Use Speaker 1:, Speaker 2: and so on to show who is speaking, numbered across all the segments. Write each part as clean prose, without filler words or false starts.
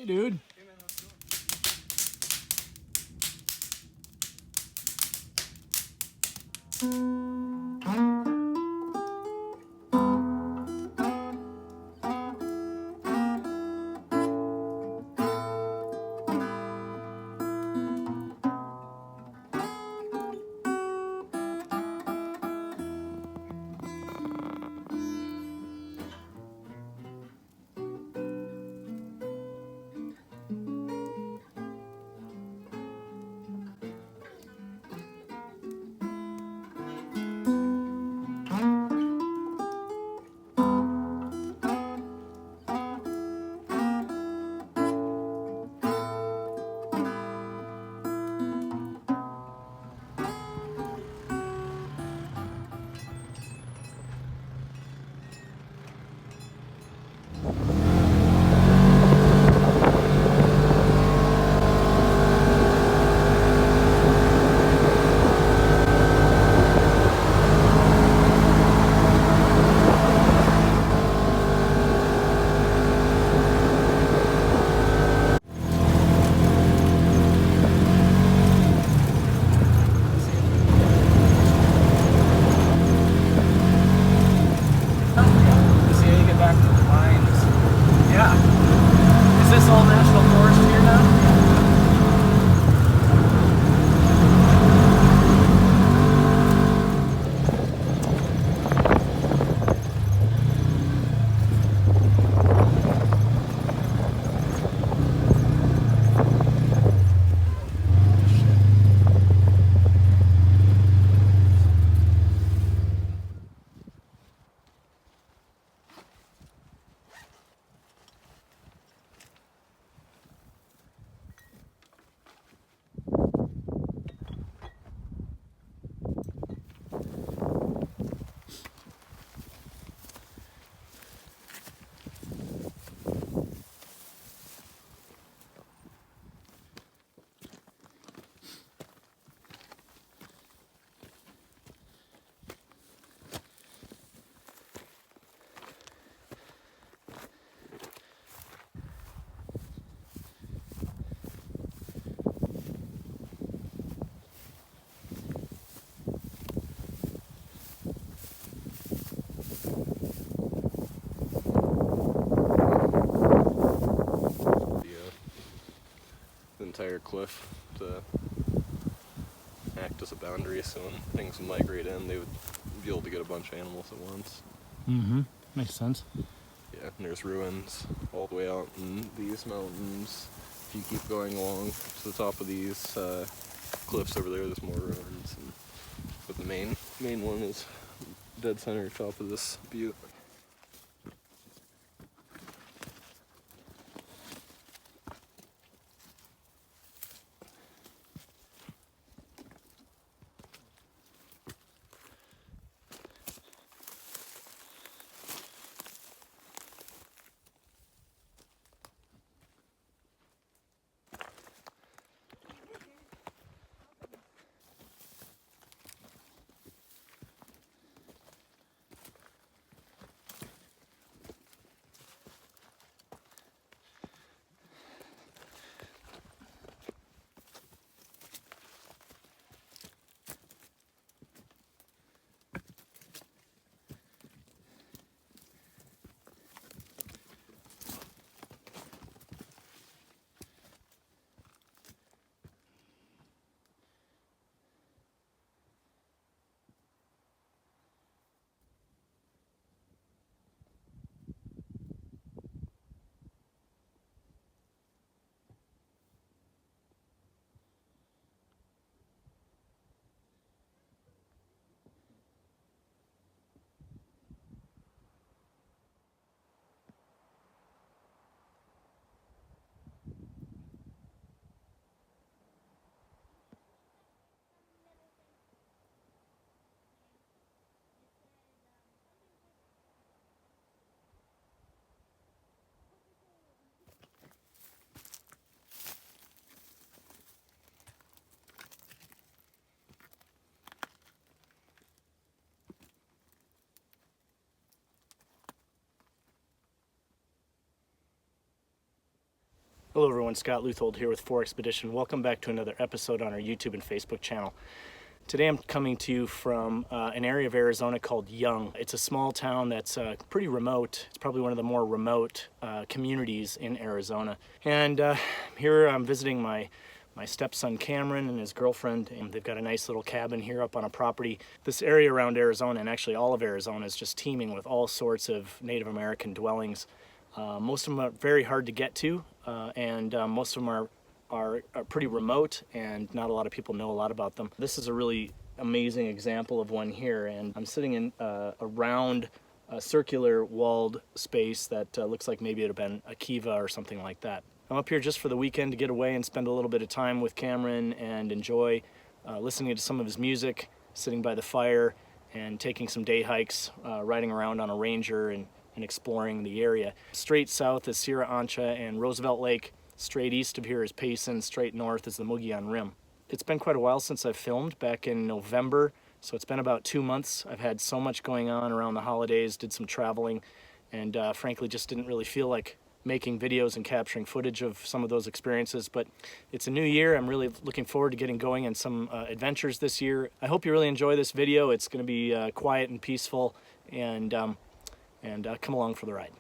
Speaker 1: Hey, dude.
Speaker 2: Entire cliff to act as a boundary, so when things would migrate in, they would be able to get a bunch of animals at once.
Speaker 1: Mm-hmm. Makes sense.
Speaker 2: Yeah, and there's ruins all the way out in these mountains. If you keep going along to the top of these cliffs over there, there's more ruins. But the main one is dead center top of this butte.
Speaker 1: Hello everyone, Scott Leuthold here with 4XPEDITION. Welcome back to another episode on our YouTube and Facebook channel. Today I'm coming to you from an area of Arizona called Young. It's a small town that's pretty remote. It's probably one of the more remote communities in Arizona. And here I'm visiting my stepson Cameron and his girlfriend, and they've got a nice little cabin here up on a property. This area around Arizona, and actually all of Arizona, is just teeming with all sorts of Native American dwellings. Most of them are very hard to get to, and most of them are pretty remote, and not a lot of people know a lot about them. This is a really amazing example of one here, and I'm sitting in a round, circular walled space that looks like maybe it had been a kiva or something like that. I'm up here just for the weekend to get away and spend a little bit of time with Cameron and enjoy listening to some of his music, sitting by the fire, and taking some day hikes, riding around on a Ranger and exploring the area. Straight south is Sierra Ancha and Roosevelt Lake. Straight east of here is Payson. Straight north is the Mogollon Rim. It's been quite a while since I've filmed, back in November, so it's been about 2 months. I've had so much going on around the holidays, did some traveling, and frankly just didn't really feel like making videos and capturing footage of some of those experiences. But it's a new year. I'm really looking forward to getting going on some adventures this year. I hope you really enjoy this video. It's going to be quiet and peaceful, and come along for the ride.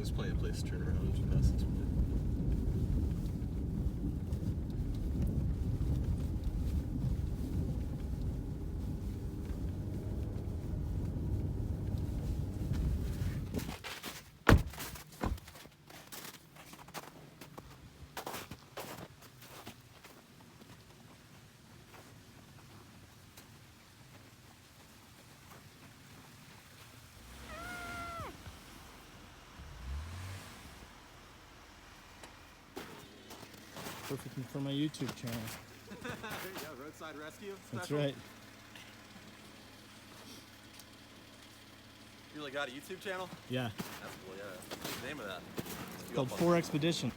Speaker 2: There's plenty of place to turn around past this point.
Speaker 1: Perfect for my YouTube channel.
Speaker 2: There you go, roadside rescue.
Speaker 1: That's right.
Speaker 2: You really got a YouTube channel?
Speaker 1: Yeah.
Speaker 2: That's cool, yeah. What's the name of that?
Speaker 1: It's called 4XPEDITIon.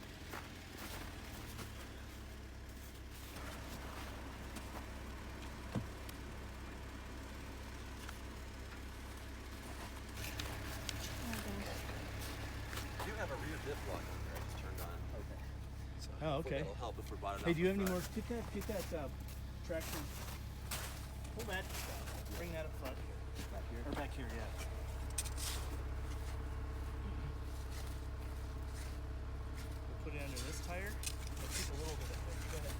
Speaker 2: I do have a rear diff lock on there. It's turned on. Okay. So
Speaker 1: Oh, okay.
Speaker 2: It'll help if we're bought it
Speaker 1: Hey,
Speaker 2: up
Speaker 1: do you have
Speaker 2: in
Speaker 1: any more?
Speaker 2: front.
Speaker 1: Get that traction. Pull that. Bring that up front.
Speaker 2: Back here?
Speaker 1: Or back here, yeah. We'll put it under this tire. We'll keep a little bit of it. Go ahead.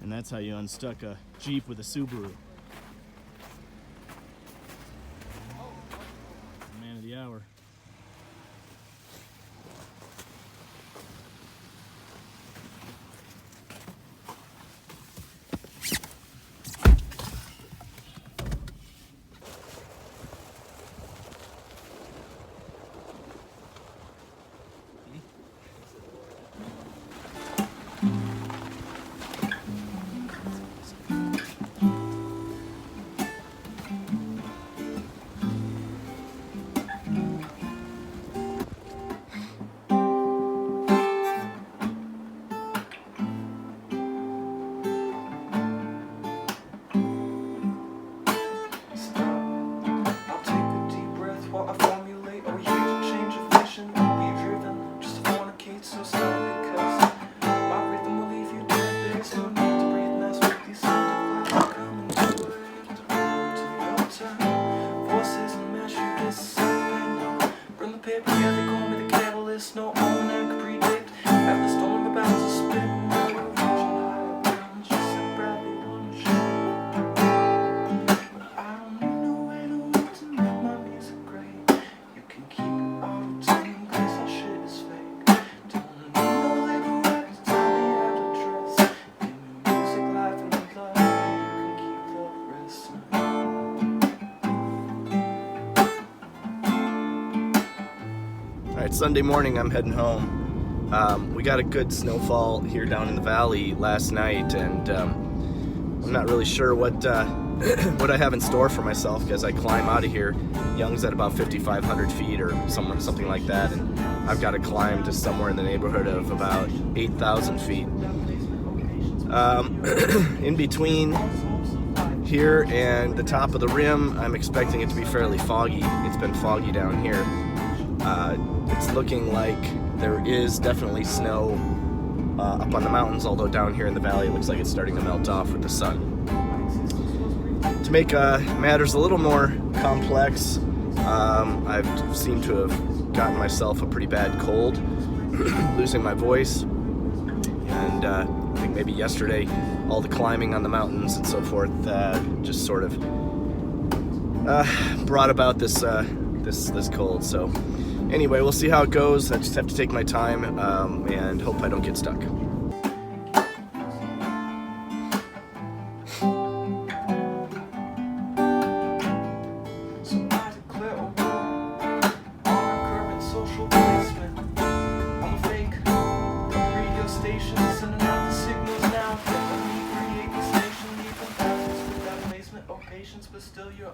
Speaker 1: And that's how you unstuck a Jeep with a Subaru. Man of the hour. Alright, Sunday morning I'm heading home. We got a good snowfall here down in the valley last night, and I'm not really sure what what I have in store for myself as I climb out of here. Young's at about 5,500 feet or something like that, and I've got to climb to somewhere in the neighborhood of about 8,000 feet. In between here and the top of the rim, I'm expecting it to be fairly foggy. It's been foggy down here. It's looking like there is definitely snow up on the mountains, although down here in the valley it looks like it's starting to melt off with the sun. To make matters a little more complex, I've seemed to have gotten myself a pretty bad cold, losing my voice, and I think maybe yesterday all the climbing on the mountains and so forth just sort of brought about this this cold. So anyway, we'll see how it goes. I just have to take my time and hope I don't get stuck.
Speaker 3: So I declare a war on our current social place.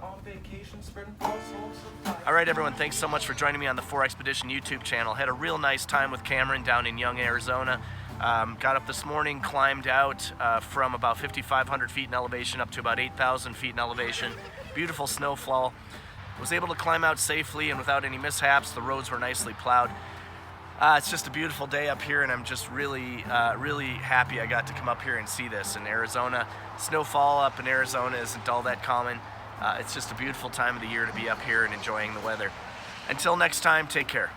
Speaker 2: on vacation, spreading false hopes of life.
Speaker 1: All right, everyone, thanks so much for joining me on the 4XPEDITION YouTube channel. Had a real nice time with Cameron down in Young, Arizona. Got up this morning, climbed out from about 5,500 feet in elevation up to about 8,000 feet in elevation. Beautiful snowfall. Was able to climb out safely and without any mishaps. The roads were nicely plowed. It's just a beautiful day up here, and I'm just really happy I got to come up here and see this in Arizona. Snowfall up in Arizona isn't all that common. It's just a beautiful time of the year to be up here and enjoying the weather. Until next time, take care.